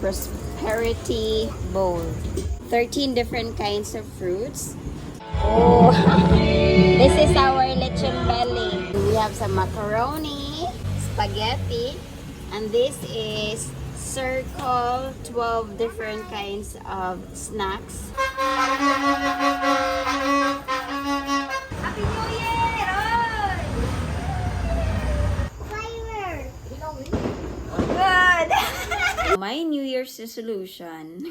prosperity bowl. 13 different kinds of fruits. Oh, this is our lechon belly. We have some macaroni, spaghetti, and this is circle 12 different kinds of snacks. Happy New Year! Oy! Good! My New Year's resolution.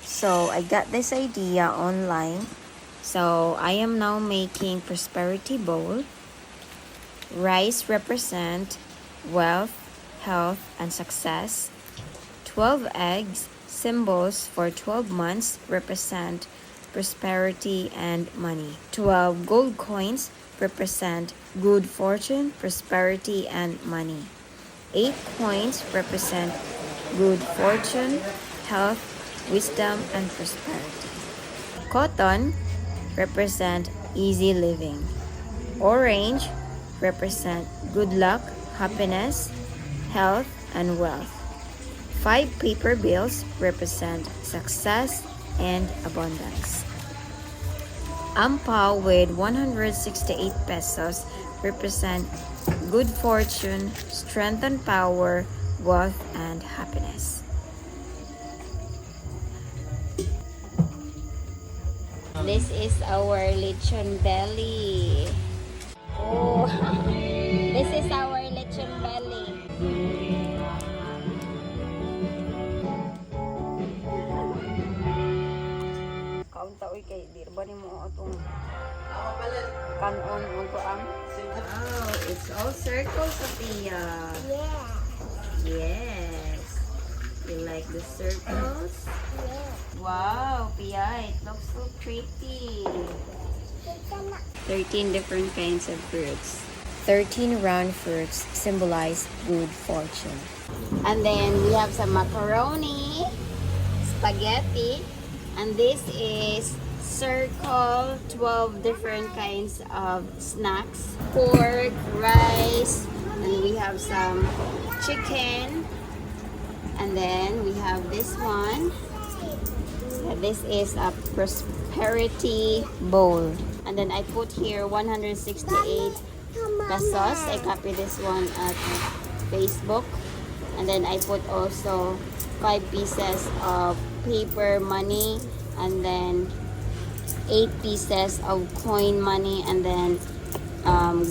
So I got this idea online. So I am now making prosperity bowl. Rice represent wealth, health, and success. 12 eggs, symbols for 12 months, represent prosperity and money. 12 gold coins represent good fortune, prosperity, and money. 8 coins represent good fortune, health, wisdom, and prosperity. Cotton represent easy living. Orange represent good luck, happiness, health, and wealth. 5 paper bills represent success and abundance. Ampao with 168 pesos represent good fortune, strength and power, wealth, and happiness. This is our lechon belly. Oh, this is our lechon belly. Kaunta oy kay dirba ni mo atong kanon unto ang. Oh, it's all circles, Sophia. Yeah. Yes. You like the circles? Yeah. Wow, Pia, it looks so pretty. 13 different kinds of fruits. 13 round fruits symbolize good fortune. And then we have some macaroni, spaghetti, and this is circle 12 different kinds of snacks. Pork, rice, and we have some chicken. And then we have this one. This is a prosperity bowl. And then I put here 168 pesos. I copy this one at Facebook. And then I put also 5 pieces of paper money. And then 8 pieces of coin money. And then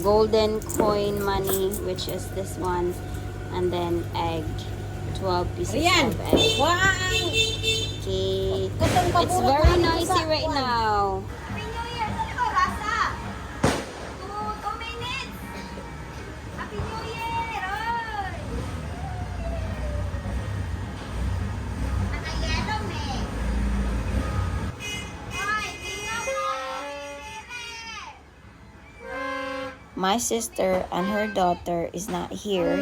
golden coin money, which is this one. And then egg. 12 pieces of egg. Wow! Okay. It's very noisy right now. Happy New Year! Saan ka, Rasa? 2 minutes! Happy New Year! Oy! Naka-yellow, me. Oy, tingnan mo! My sister and her daughter is not here.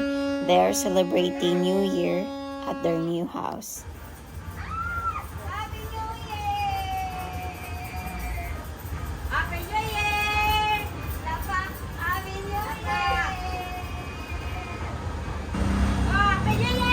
They are celebrating New Year at their new house. Happy New Year! Happy New Year! Lapa, Happy New Year! Oh, Happy New Year!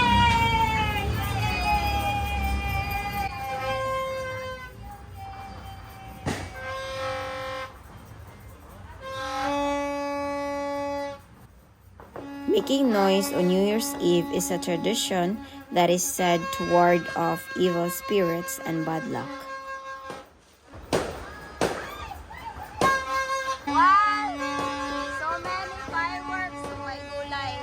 Making noise on New Year's Eve is a tradition that is said to ward off evil spirits and bad luck. Wow! So many fireworks! May gulay.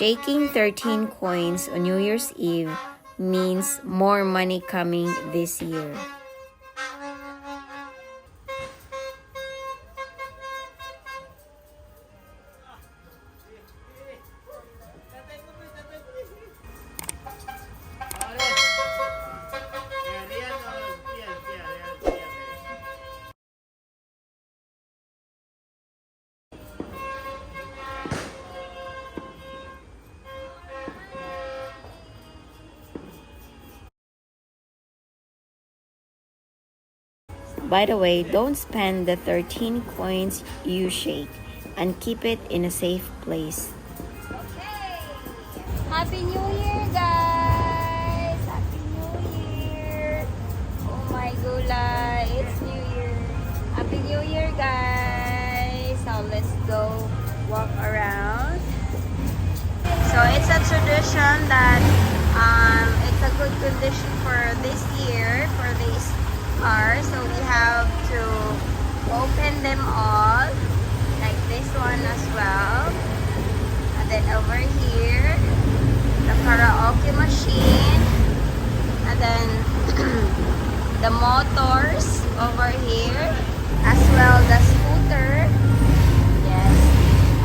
Shaking 13 coins on New Year's Eve means more money coming this year. By the way, don't spend the 13 coins you shake and keep it in a safe place. Okay. Happy New Year, guys! Happy New Year! Oh my gulay, it's New Year. Happy New Year, guys! So let's go walk around. So it's a tradition that it's a good condition for this year, for these cars. So we have to open them all, like this one as well. And then over here, the karaoke machine. And then the motors over here. As well the scooter. Yes.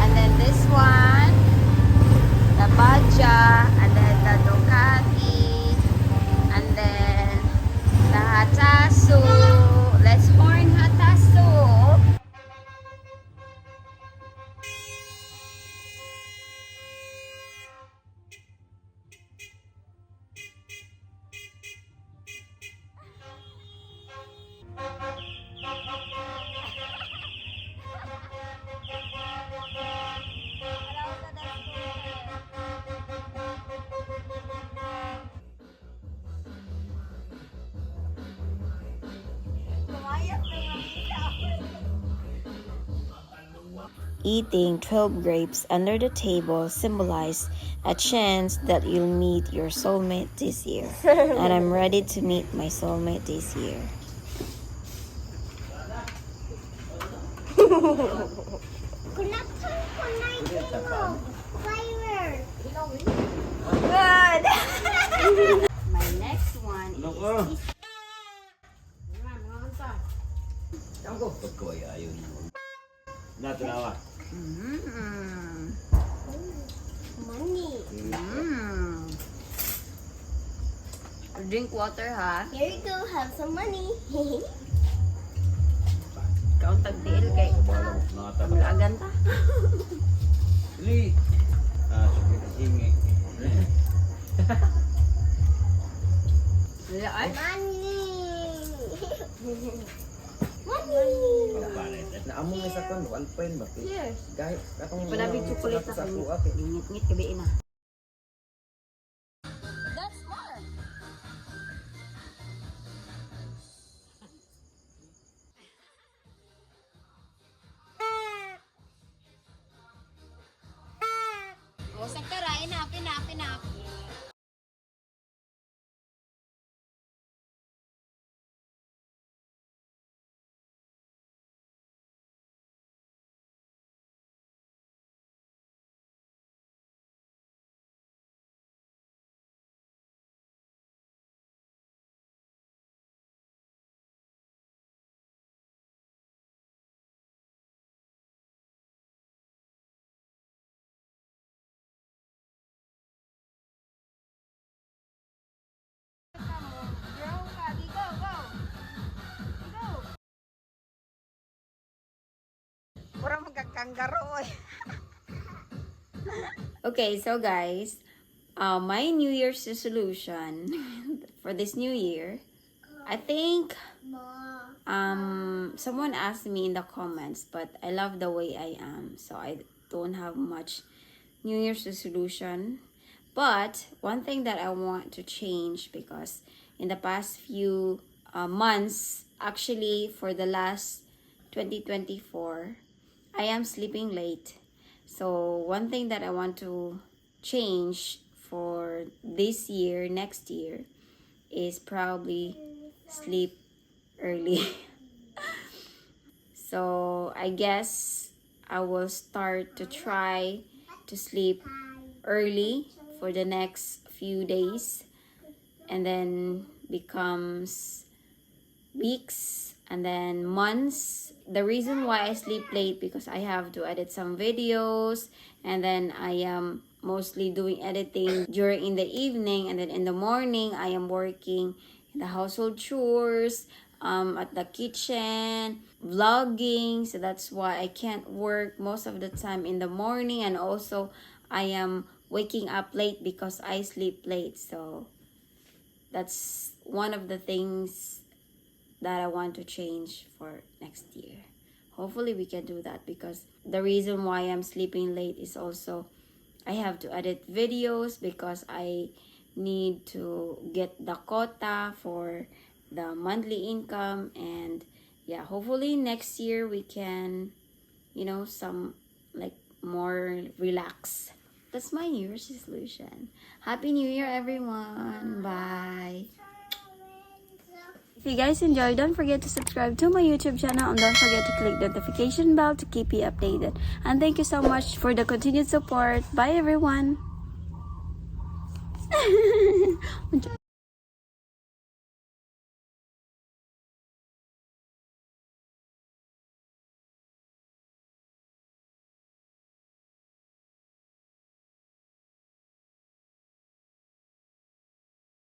And then this one, the Baja, and then the Ducati, and then the Hatasu. Let's horn Hatasu. Eating 12 grapes under the table symbolize a chance that you'll meet your soulmate this year. And I'm ready to meet my soulmate this year. Good. My next one is Drink water, ha? Here you go, have some money. Kaun tagdiil kay Mulagan ta. Wala ay. Money! Money! Naamong isa kon, 1 point ba? Yes. Guys, katong Panabig chocolate sa sa kuha. ngit-ngit kabi na. That's more. O sakara, enough. Pura magkakanggaro eh. Okay, so guys, my New Year's resolution for this new year, I think someone asked me in the comments, but I love the way I am, so I don't have much New Year's resolution. But one thing that I want to change, because in the past few months, actually for the last 2024, I am sleeping late. So one thing that I want to change for this year, next year, is probably sleep early. So I guess I will start to try to sleep early for the next few days, and then becomes weeks and then months. The reason why I sleep late, because I have to edit some videos, and then I am mostly doing editing during in the evening, and then in the morning I am working in the household chores, at the kitchen, vlogging. So that's why I can't work most of the time in the morning, and also I am waking up late because I sleep late. So that's one of the things that I want to change for next year. Hopefully we can do that, because the reason why I'm sleeping late is also I have to edit videos because I need to get the quota for the monthly income. And yeah, hopefully next year we can, some like more relax. That's my New Year's resolution. Happy New Year, everyone. Bye. If you guys enjoyed, don't forget to subscribe to my YouTube channel and don't forget to click the notification bell to keep you updated. And thank you so much for the continued support. Bye, everyone.